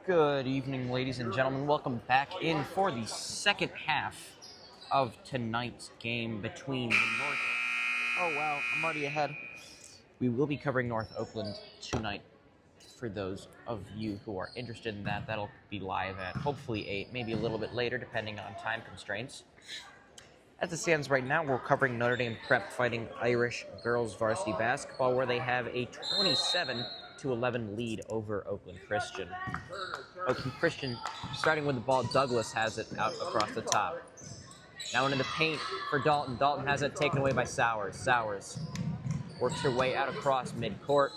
Good evening, ladies and gentlemen. Welcome back in for the second half of tonight's game between the North... Oh, wow, I'm already ahead. We will be covering North Oakland tonight. For those of you who are interested in that, that'll be live at hopefully 8, maybe a little bit later, depending on time constraints. As it stands right now, we're covering Notre Dame Prep fighting Irish girls varsity basketball, where they have a 27-11 lead over Oakland Christian. Oakland Christian, starting with the ball, Douglas has it out across the top. Now into the paint for Dalton. Dalton has it taken away by Sowers. Sowers works her way out across midcourt,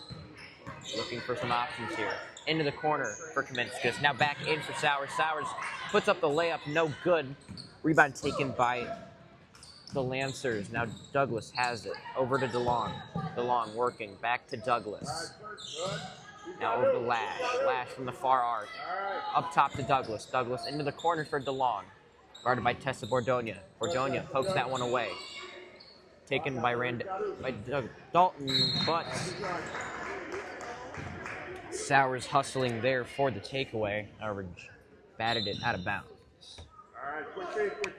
looking for some options here. Into the corner for Kaminskas. Now back in for Sowers. Sowers puts up the layup, no good. Rebound taken by the Lancers. Now Douglas has it. Over to DeLong. DeLong working. Back to Douglas. Now over to Lash. Lash from the far arc. Up top to Douglas. Douglas into the corner for DeLong. Guarded by Tessa Bordonia. Bordonia pokes that one away. Taken by Dalton, but Sowers hustling there for the takeaway. However, batted it out of bounds.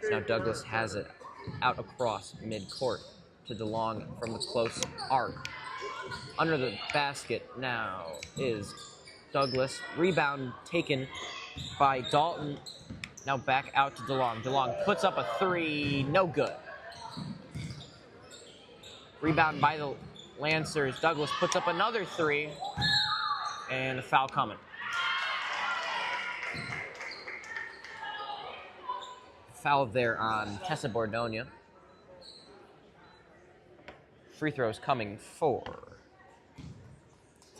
So now Douglas has it out across midcourt to DeLong from the close arc. Under the basket now is Douglas. Rebound taken by Dalton. Now back out to DeLong. DeLong puts up a three. No good. Rebound by the Lancers. Douglas puts up another three. And a foul coming. Foul there on Tessa Bordonia. Free throws coming for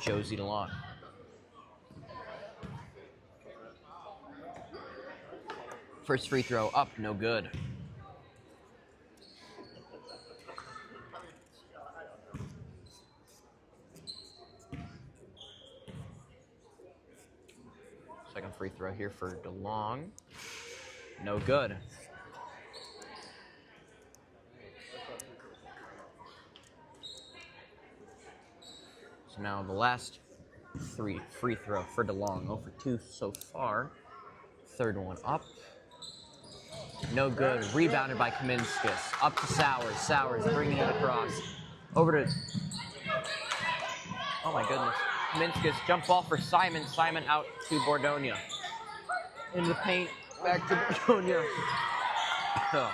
Josie DeLong. First free throw up, no good. Second free throw here for DeLong. No good. So now the last free throw for DeLong. 0 for 2 so far. Third one up. No good. Rebounded by Kaminskas. Up to Sowers. Sowers bringing it across. Over to... Oh my goodness. Kaminskas, jump ball for Simon. Simon out to Bordonia. In the paint. Back to Bordonia. Oh.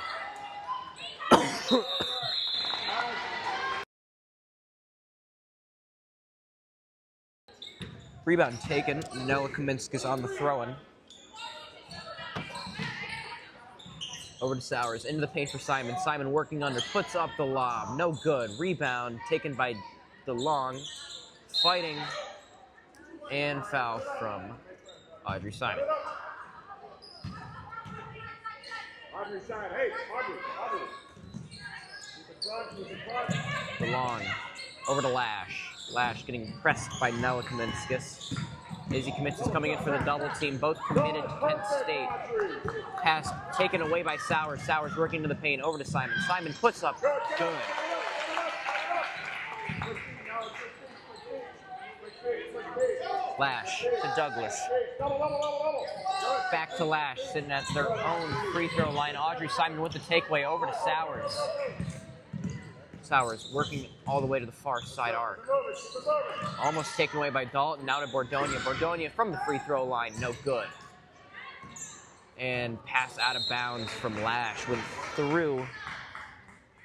Rebound taken. Noah Kaminskas on the throw-in. Over to Sowers. Into the paint for Simon. Simon working under. Puts up the lob. No good. Rebound taken by DeLong. Fighting. And foul from Audrey Simon. DeLong. Over to Lash. Lash getting pressed by Noah Kaminskas. Izzy Kaminskas coming in for the double team. Both committed to Kent State. Pass taken away by Sowers. Sowers working to the paint. Over to Simon. Simon puts up. Good. Lash to Douglas. Back to Lash, sitting at their own free throw line. Audrey Simon with the takeaway. Over to Sowers. Sowers working all the way to the far side arc. Almost taken away by Dalton. Now to Bordonia. Bordonia from the free throw line. No good. And pass out of bounds from Lash. Went through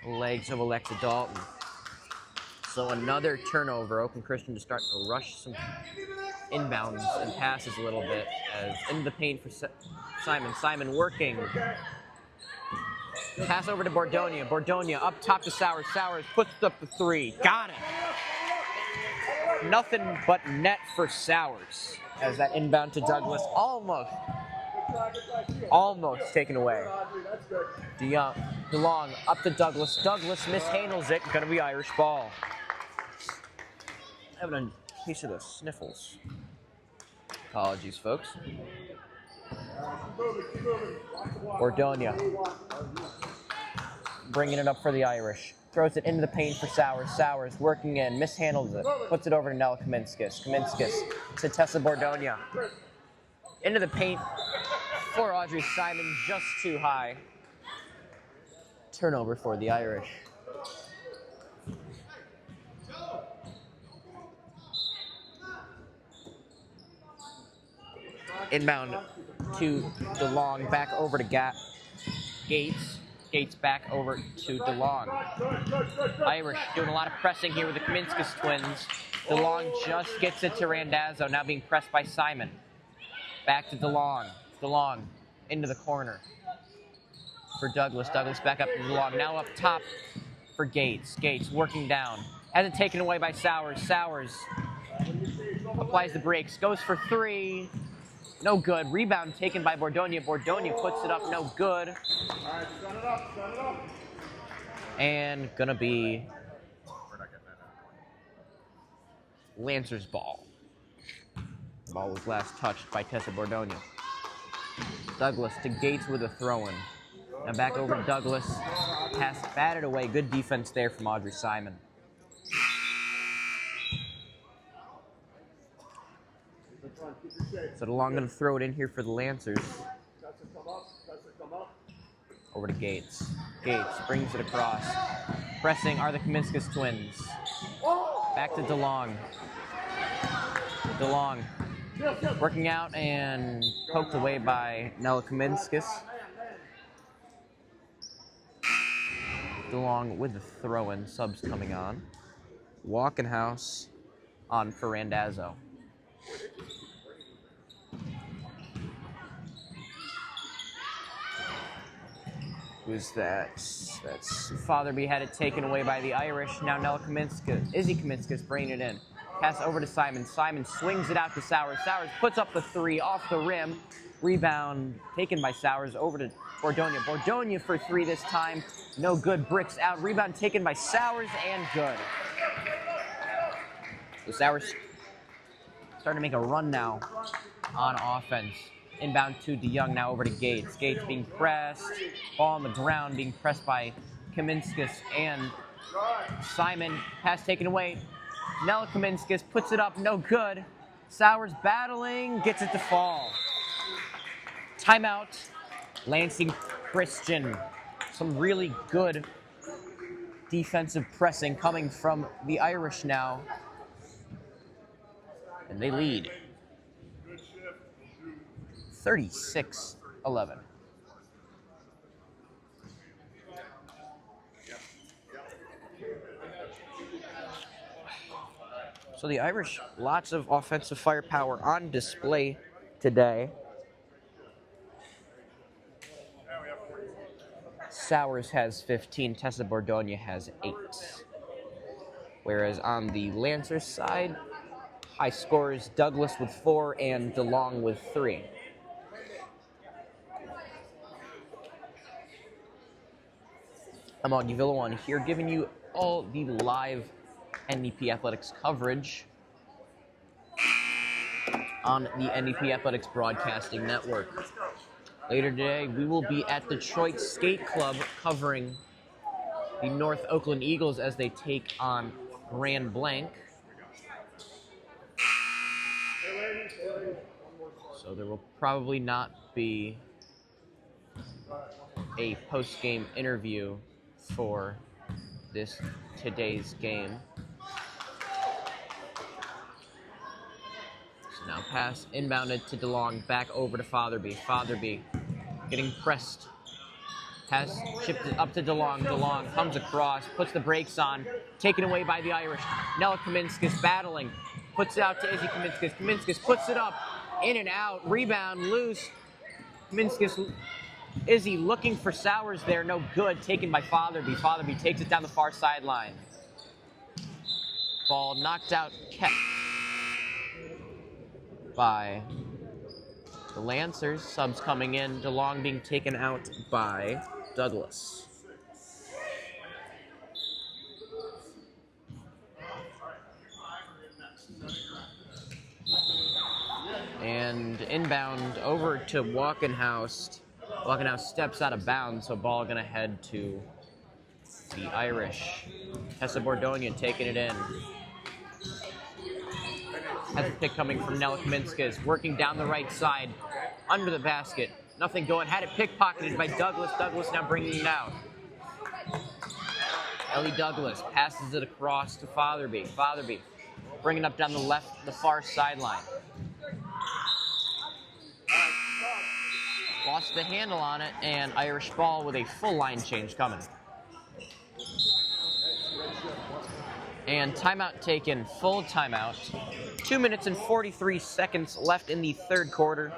the legs of Alexa Dalton. So another turnover. Oakland Christian to start to rush some inbounds and passes a little bit. As into the paint for Simon. Simon working. Pass over to Bordonia. Bordonia up top to Sowers. Sowers puts up the three. Got it. Nothing but net for Sowers. As that inbound to Douglas almost taken away. DeLong up to Douglas. Douglas mishandles it. Gonna be Irish ball. Having a case of the sniffles. Apologies, folks. Bordonia. Bringing it up for the Irish. Throws it into the paint for Sowers. Sowers working in, mishandles it. Puts it over to Nella Kaminskas. Kaminskas to Tessa Bordonia. Into the paint for Audrey Simon, just too high. Turnover for the Irish. Inbound to DeLong, back over to Gates. Gates back over to DeLong. Irish doing a lot of pressing here with the Kaminskis twins. DeLong just gets it to Randazzo, now being pressed by Simon. Back to DeLong. DeLong into the corner for Douglas. Douglas back up to DeLong. Now up top for Gates. Gates working down. Has it taken away by Sowers. Sowers applies the brakes. Goes for three. No good. Rebound taken by Bordonia. Bordonia puts it up. No good. All right, set it up. And gonna be Lancer's ball. The ball was last touched by Tessa Bordonia. Douglas to Gates with a throw-in. Now back over to Douglas. Pass batted away. Good defense there from Audrey Simon. So DeLong going to throw it in here for the Lancers. Over to Gates. Gates brings it across. Pressing are the Kaminskis twins. Back to DeLong. DeLong working out and poked away by Nella Kaminskis. DeLong with the throw-in, subs coming on. Walkenhouse on for Randazzo. Who's that? That's Fatherby had it taken away by the Irish. Now Nella Kaminskis, Izzy Kaminskis bringing it in. Pass over to Simon. Simon swings it out to Sowers. Sowers puts up the three off the rim. Rebound taken by Sowers over to Bordonia. Bordonia for three this time. No good. Bricks out. Rebound taken by Sowers and good. So Sowers starting to make a run now on offense. Inbound to DeYoung, now over to Gates. Gates being pressed. Ball on the ground, being pressed by Kaminskis and Simon. Pass taken away. Nella Kaminskis puts it up, no good. Sowers battling, gets it to fall. Timeout, Lansing Christian. Some really good defensive pressing coming from the Irish now. And they lead 36-11. So the Irish, lots of offensive firepower on display today. Sowers has 15, Tessa Bordonia has 8. Whereas on the Lancers side, high scorers Douglas with 4 and DeLong with 3. I'm Augie Villawan here, giving you all the live NDP Athletics coverage on the NDP Athletics Broadcasting Network. Later today, we will be at Detroit Skate Club covering the North Oakland Eagles as they take on Grand Blanc. So there will probably not be a post-game interview for today's game. So now pass inbounded to DeLong, back over to Fatherby. Fatherby getting pressed. Pass chipped up to DeLong. DeLong comes across, puts the brakes on, taken away by the Irish. Nella Kaminskis battling, puts it out to Izzy Kaminskis. Kaminskis puts it up, in and out, rebound, loose. Kaminskis, Izzy looking for Sowers there, no good, taken by Fatherby. Fatherby takes it down the far sideline. Ball knocked out, kept by the Lancers. Subs coming in, DeLong being taken out by Douglas. And inbound over to Walkenhouse. Walkenhouse steps out of bounds, so ball gonna head to the Irish. Tessa Bordonia taking it in. has a pick coming from Nella Kaminskas, working down the right side, under the basket. Nothing going. Had it pickpocketed by Douglas. Douglas now bringing it out. Ellie Douglas passes it across to Fatherby. Fatherby bringing up down the far sideline. Lost the handle on it, and Irish ball with a full line change coming. And timeout taken, full timeout. 2 minutes and 43 seconds left in the third quarter.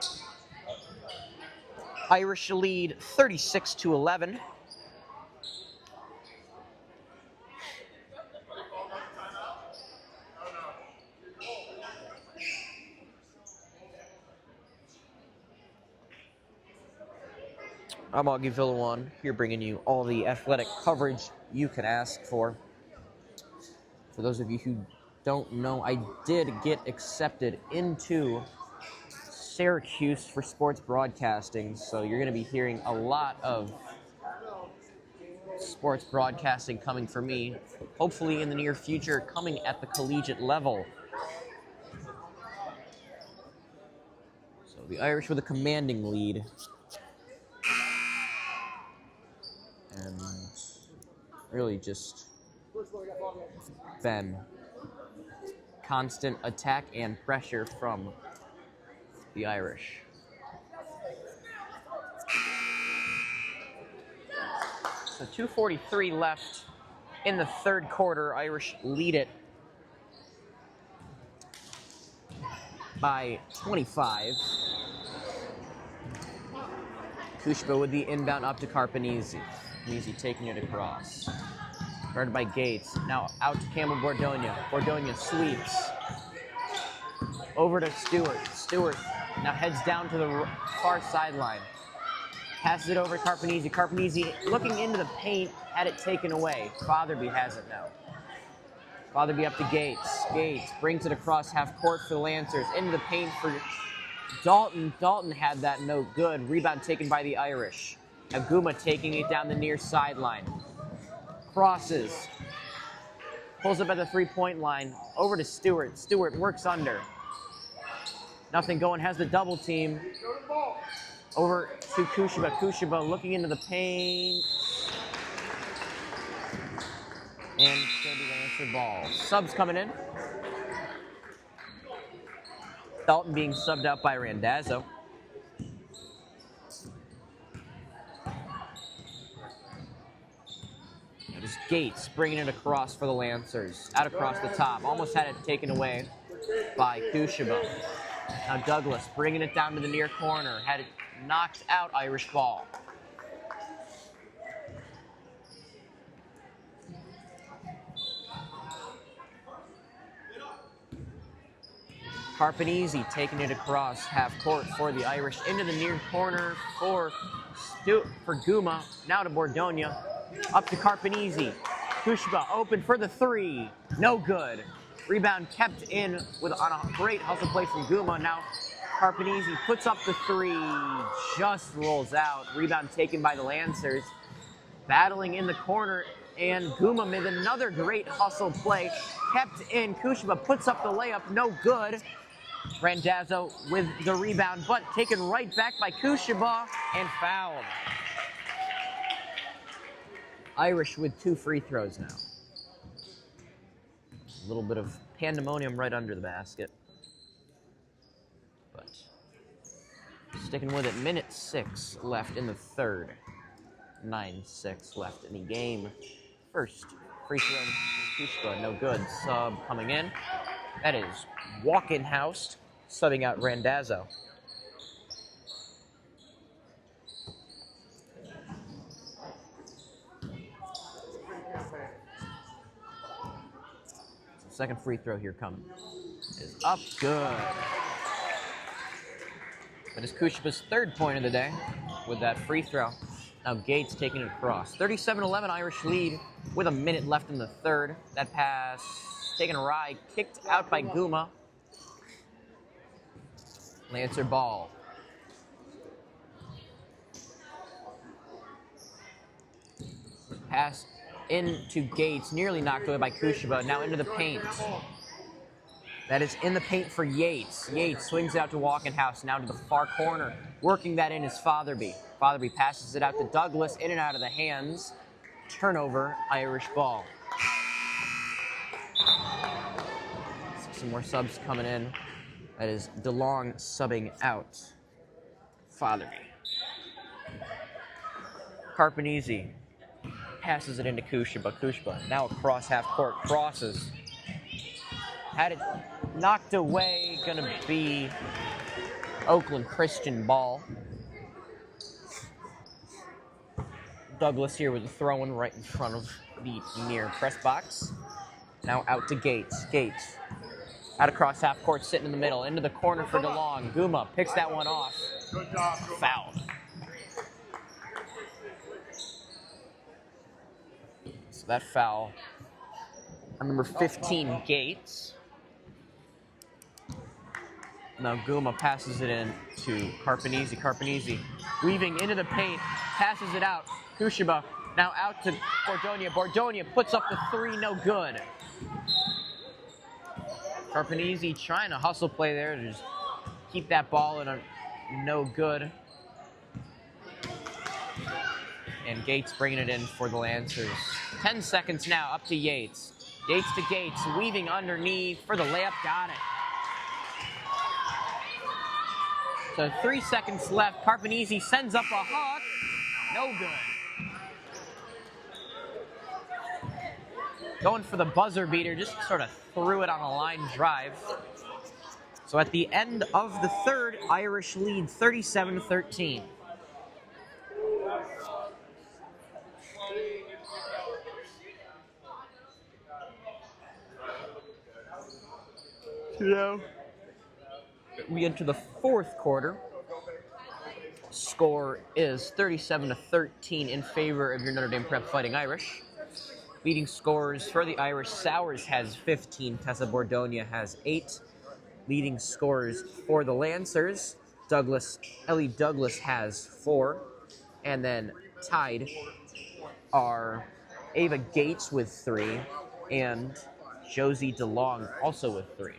Irish lead 36-11. I'm Augie Villawan, here bringing you all the athletic coverage you can ask for. For those of you who don't know, I did get accepted into Syracuse for sports broadcasting, so you're going to be hearing a lot of sports broadcasting coming from me, hopefully in the near future, coming at the collegiate level. So the Irish with a commanding lead. And really just been constant attack and pressure from the Irish. So 2:43 left in the third quarter. Irish lead it by 25. Kushba with the inbound up to Carpanese. Carpanese taking it across. Guarded by Gates. Now out to Campbell Bordonia. Bordonia sweeps. Over to Stewart. Stewart now heads down to the far sideline. Passes it over to Carpanese. Carpanese looking into the paint, had it taken away. Fatherby has it now. Fatherby up to Gates. Gates brings it across half court for the Lancers. Into the paint for Dalton. Dalton had that no good. Rebound taken by the Irish. Aguma taking it down the near sideline. Crosses. Pulls up at the three-point line. Over to Stewart. Stewart works under. Nothing going. Has the double team. Over to Kushba. Kushba looking into the paint. And it's going to be the Lancer ball. Subs coming in. Dalton being subbed out by Randazzo. There's Gates bringing it across for the Lancers. Out across the top. Almost had it taken away by Kushba. Now Douglas bringing it down to the near corner. Had it knocked out. Irish ball. Carpanese taking it across half court for the Irish. Into the near corner for Guma. Now to Bordonia. Up to Carpanese. Kushba open for the three. No good. Rebound kept in on a great hustle play from Guma. Now Carpanese puts up the three. Just rolls out. Rebound taken by the Lancers. Battling in the corner. And Guma made another great hustle play. Kept in. Kushba puts up the layup. No good. Randazzo with the rebound, but taken right back by Kushba and fouled. Irish with 2 free throws now. A little bit of pandemonium right under the basket. But sticking with it, minute 6 left in the third. 9-6 left in the game. First free throw, Kushba, no good. Sub coming in. That is Walkenhouse subbing out Randazzo. Second free throw here coming. Is up good. That is Kushba's third point of the day with that free throw. Now Gates taking it across. 37-11 Irish lead with a minute left in the third. That pass taken awry, kicked out by Guma. Lancer ball. Pass into Gates, nearly knocked away by Kushba. Now into the paint. That is in the paint for Yates. Yates swings it out to Walkenhouse, now to the far corner. Working that in is Fotherby. Fotherby passes it out to Douglas, in and out of the hands. Turnover, Irish ball. Some more subs coming in. That is DeLong subbing out. Fotherby. Carpanese passes it into Kushba. Kushba now across half court, crosses. Had it knocked away, gonna be Oakland Christian ball. Douglas here with a throw-in right in front of the near press box. Now out to Gates. Gates out across half court, sitting in the middle, into the corner for DeLong. Guma picks that one off. Fouled. So that foul on number 15, Gates. Now Guma passes it in to Carpanese. Carpanese weaving into the paint, passes it out. Kushba now out to Bordonia. Bordonia puts up the three, no good. Carpanese trying to hustle play there to just keep that ball in a no good. And Gates bringing it in for the Lancers. 10 seconds now, up to Yates. Yates to Gates, weaving underneath for the layup, got it. So 3 seconds left. Carpanese sends up a hawk, no good. Going for the buzzer beater, just sort of threw it on a line drive. So at the end of the third, Irish lead 37-13. Now we enter the fourth quarter. Score is 37-13 in favor of your Notre Dame Prep Fighting Irish. Leading scorers for the Irish, Sowers has 15, Tessa Bordonia has 8. Leading scorers for the Lancers, Ellie Douglas has 4. And then tied are Ava Gates with 3 and Josie DeLong also with 3.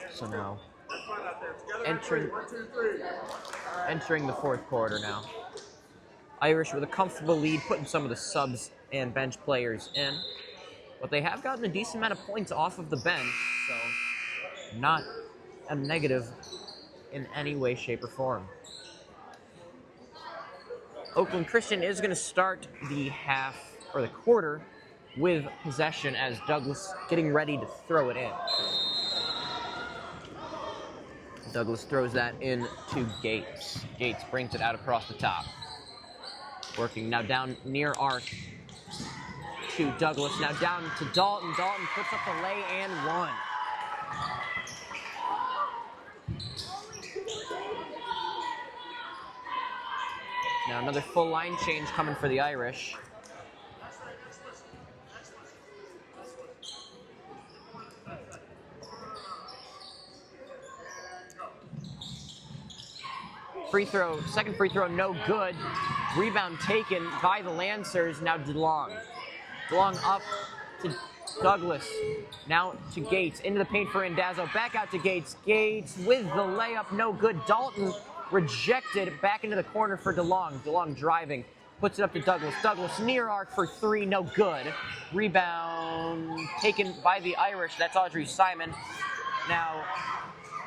So now, entering the fourth quarter now. Irish with a comfortable lead, putting some of the subs and bench players in. But they have gotten a decent amount of points off of the bench, so not a negative in any way, shape, or form. Oakland Christian is going to start the quarter with possession as Douglas getting ready to throw it in. Douglas throws that in to Gates. Gates brings it out across the top. Working now down near arc to Douglas. Now down to Dalton. Dalton puts up the lay and one. Now another full line change coming for the Irish. Second free throw, no good. Rebound taken by the Lancers, now DeLong. DeLong up to Douglas, now to Gates, into the paint for Indazzo, back out to Gates. Gates with the layup, no good. Dalton rejected, back into the corner for DeLong. DeLong driving, puts it up to Douglas. Douglas near arc for 3, no good. Rebound taken by the Irish, that's Audrey Simon. Now,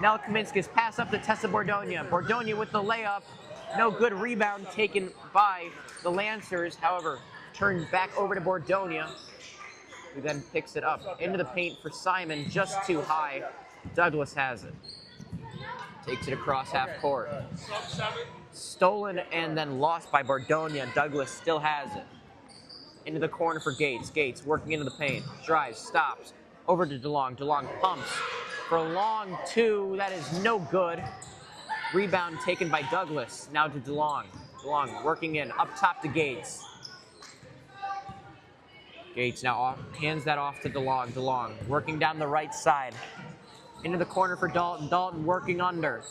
Nell Kaminski's pass up to Tessa Bordonia. Bordonia with the layup. No good. Rebound taken by the Lancers. However, turned back over to Bordonia, who then picks it up. Into the paint for Simon. Just too high. Douglas has it. Takes it across half court. Stolen and then lost by Bordonia. Douglas still has it. Into the corner for Gates. Gates working into the paint. Drives. Stops. Over to DeLong. DeLong pumps. For a long 2, that is no good. Rebound taken by Douglas, now to DeLong. DeLong working in, up top to Gates. Gates now hands that off to DeLong. DeLong working down the right side. Into the corner for Dalton. Dalton working under.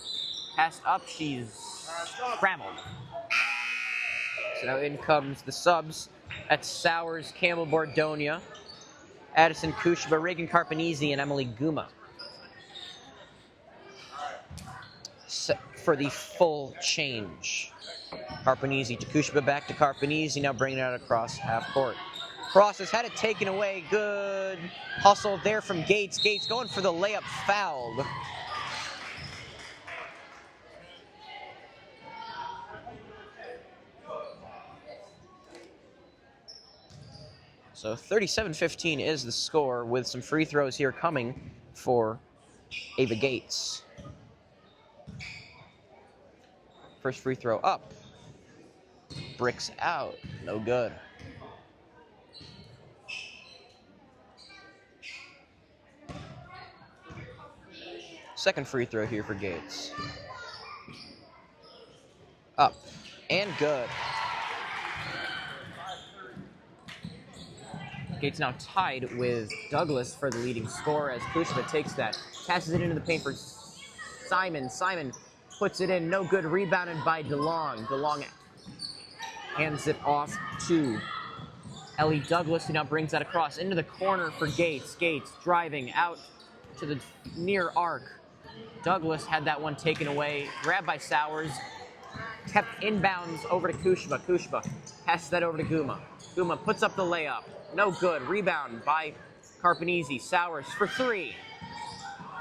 Passed up, she's scrambled. So now in comes the subs. That's Sowers, Campbell Bordonia, Addison Kushba, Reagan Carpanese, and Emily Guma. For the full change. Carpanese to Kushba, back to Carpanese, now bringing it out across half court. Crosses, had it taken away, good hustle there from Gates. Gates going for the layup, fouled. So 37-15 is the score, with some free throws here coming for Ava Gates. First free throw up. Bricks out. No good. Second free throw here for Gates. Up. And good. Gates now tied with Douglas for the leading scorer as Kushba takes that. Passes it into the paint for Simon. Simon puts it in. No good. Rebounded by DeLong. DeLong hands it off to Ellie Douglas, who now brings that across into the corner for Gates. Gates driving out to the near arc. Douglas had that one taken away. Grabbed by Sowers. Kept inbounds over to Kushba. Kushba passes that over to Guma. Guma puts up the layup. No good. Rebound by Carpanese. Sowers for three.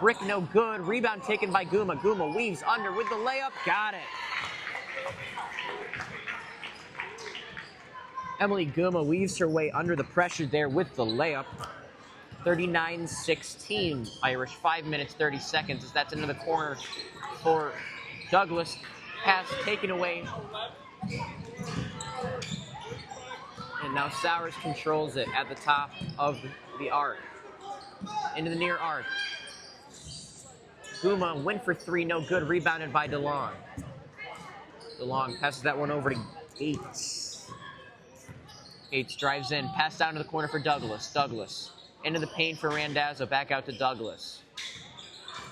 Brick no good. Rebound taken by Guma. Guma weaves under with the layup. Got it. Emily Guma weaves her way under the pressure there with the layup. 39-16 Irish. 5 minutes, 30 seconds as that's into the corner for Douglas. Pass taken away. And now Sowers controls it at the top of the arc. Into the near arc. Guma went for three, no good. Rebounded by DeLong. DeLong passes that one over to Gates. Gates drives in, pass down to the corner for Douglas. Douglas into the paint for Randazzo, back out to Douglas.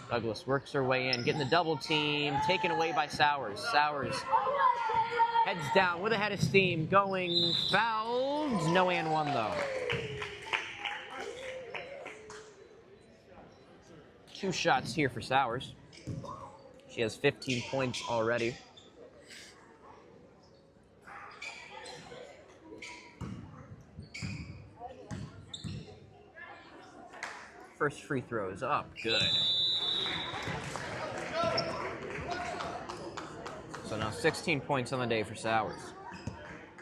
Douglas works her way in, getting the double team, taken away by Sowers. Sowers heads down with a head of steam, going fouled. No and one though. 2 shots here for Sowers. She has 15 points already. First free throw is up. Good. So now 16 points on the day for Sowers.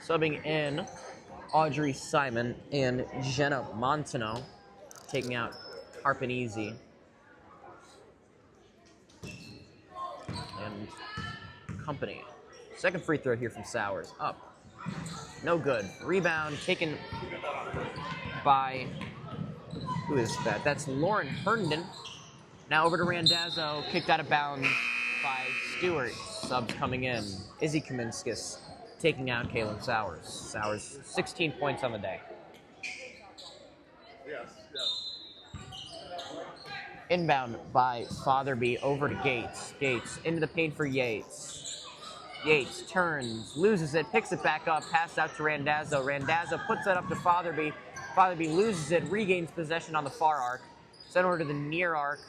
Subbing in Audrey Simon and Jenna Montano, taking out Carpanese and company. Second free throw here from Sowers. Up. No good. Rebound taken by... Who is that? That's Lauren Herndon. Now over to Randazzo. Kicked out of bounds by Stewart. Subs coming in. Izzy Kaminskis taking out Kaylin Sowers. Sowers, 16 points on the day. Inbound by Fatherby over to Gates. Gates into the paint for Yates. Yates turns, loses it, picks it back up, passed out to Randazzo. Randazzo puts it up to Fatherby. Fatherby loses it, regains possession on the far arc. Sent over to the near arc.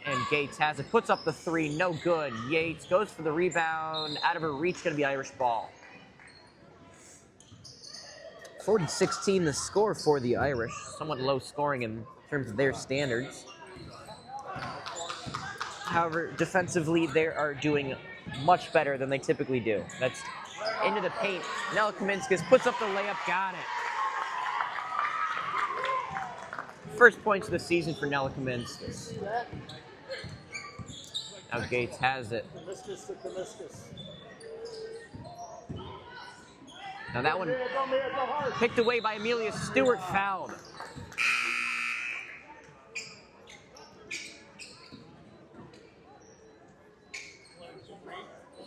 And Gates has it, puts up the three, no good. Yates goes for the rebound, out of her reach, gonna be Irish ball. 40-16 the score for the Irish. Somewhat low scoring in terms of their standards. However, defensively, they are doing much better than they typically do. That's into the paint. Nella Kaminskis puts up the layup, got it. First points of the season for Nella Kaminskis. Now Gates has it. Now that one picked away by Amelia Stewart, fouled.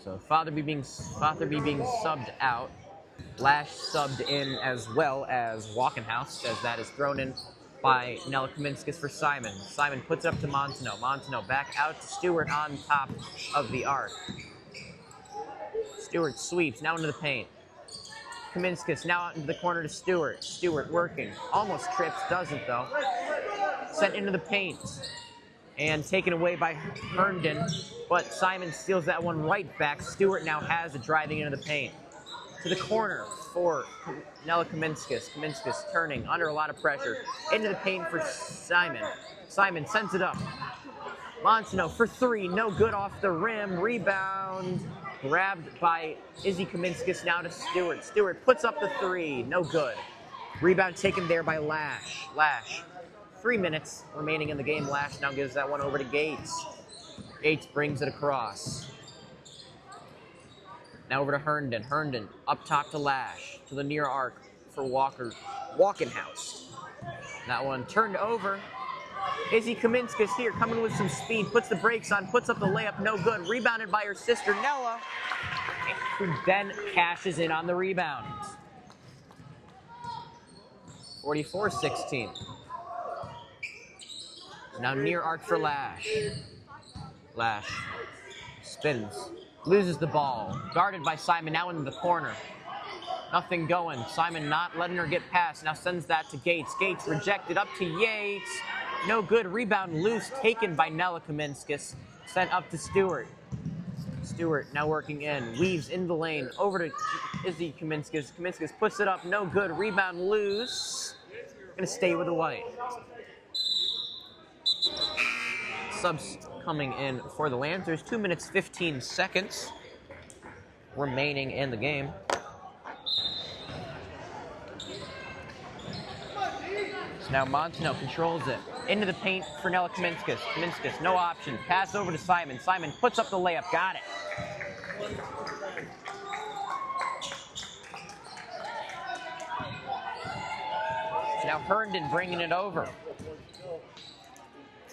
So Fatherby being subbed out. Lash subbed in as well as Walkenhouse, as that is thrown in by Nella Kaminskis for Simon. Simon puts it up to Montano. Montano back out to Stewart on top of the arc. Stewart sweeps, now into the paint. Kaminskis now out into the corner to Stewart. Stewart working, almost trips, doesn't though. Sent into the paint and taken away by Herndon, but Simon steals that one right back. Stewart now has it driving into the paint. To the corner for Nella Kaminskis. Kaminskis turning under a lot of pressure. Into the paint for Simon. Simon sends it up. Montano for three, no good off the rim. Rebound grabbed by Izzy Kaminskis now to Stewart. Stewart puts up the three, no good. Rebound taken there by Lash. Lash, 3 minutes remaining in the game. Lash now gives that one over to Gates. Gates brings it across. Now over to Herndon. Herndon up top to Lash, to the near arc for Walkenhouse. That one turned over. Izzy Kaminskis here, coming with some speed, puts the brakes on, puts up the layup, no good. Rebounded by her sister, Nella, who then cashes in on the rebound. 44-16. Now near arc for Lash. Lash spins, loses the ball, guarded by Simon, now into the corner. Nothing going. Simon not letting her get past. Now sends that to Gates. Gates rejected up to Yates. No good. Rebound loose, taken by Nella Kaminskis. Sent up to Stewart. Stewart now working in. Weaves in the lane. Over to Izzy Kaminskis. Kaminskis puts it up. No good. Rebound loose. Gonna stay with the white. Subs coming in for the Lancers. 2 minutes, 15 seconds remaining in the game. Now Montano controls it. Into the paint for Nella Kaminskis. Kaminskis, no option. Pass over to Simon. Simon puts up the layup. Got it. So now Herndon bringing it over.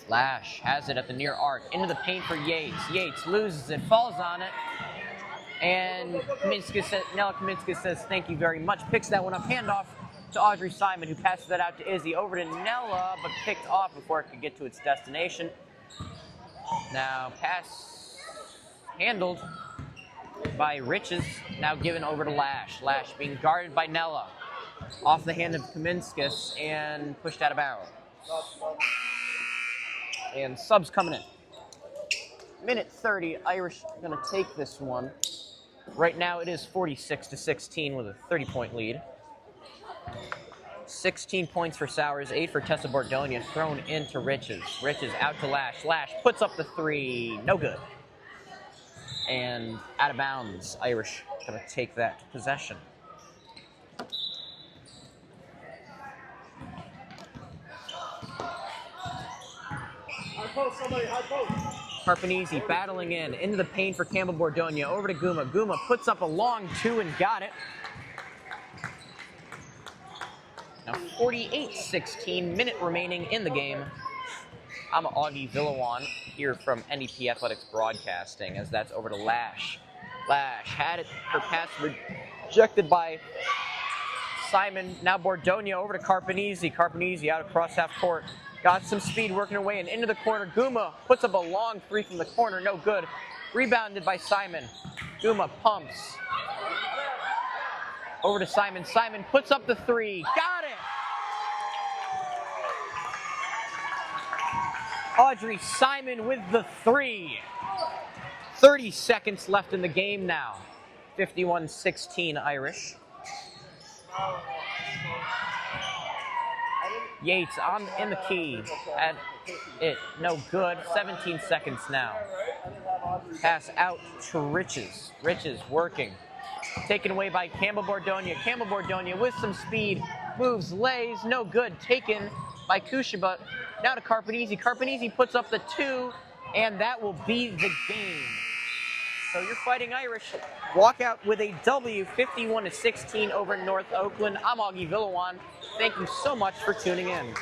Lash has it at the near arc. Into the paint for Yates. Yates loses it, falls on it. And Nella Kaminskis says, thank you very much. Picks that one up. Handoff to Audrey Simon, who passes that out to Izzy. Over to Nella, but picked off before it could get to its destination. Now pass handled by Riches, now given over to Lash. Lash being guarded by Nella. Off the hand of Kaminskis and pushed out of bounds. And subs coming in. Minute 30, Irish gonna take this one. Right now it is 46-16 with a 30-point lead. 16 points for Sowers, 8 for Tessa Bordonia, thrown into Riches. Riches out to Lash. Lash puts up the three, no good. And out of bounds, Irish gonna take that possession. High post, somebody, high post. Carpanese battling into the paint for Campbell Bordonia, over to Guma. Guma puts up a long two and got it. Now 48-16, minute remaining in the game. I'm Augie Villawan here from NDP Athletics Broadcasting, as that's over to Lash. Lash had it, her pass rejected by Simon. Now Bordonia over to Carpanese. Carpanese out across half court. Got some speed working her way and into the corner. Guma puts up a long three from the corner, no good. Rebounded by Simon. Guma pumps. Over to Simon. Simon puts up the three. Got it! Audrey Simon with the three. 30 seconds left in the game now. 51-16 Irish. Yates in the key. At it. No good. 17 seconds now. Pass out to Riches. Riches working. Taken away by Campbell Bordonia. Campbell Bordonia with some speed. Moves, lays, no good. Taken by Kushiba. Now to Carpanese. Carpanese puts up the two, and that will be the game. So your Fighting Irish walk out with a W, 51-16 over North Oakland. I'm Augie Villawan. Thank you so much for tuning in.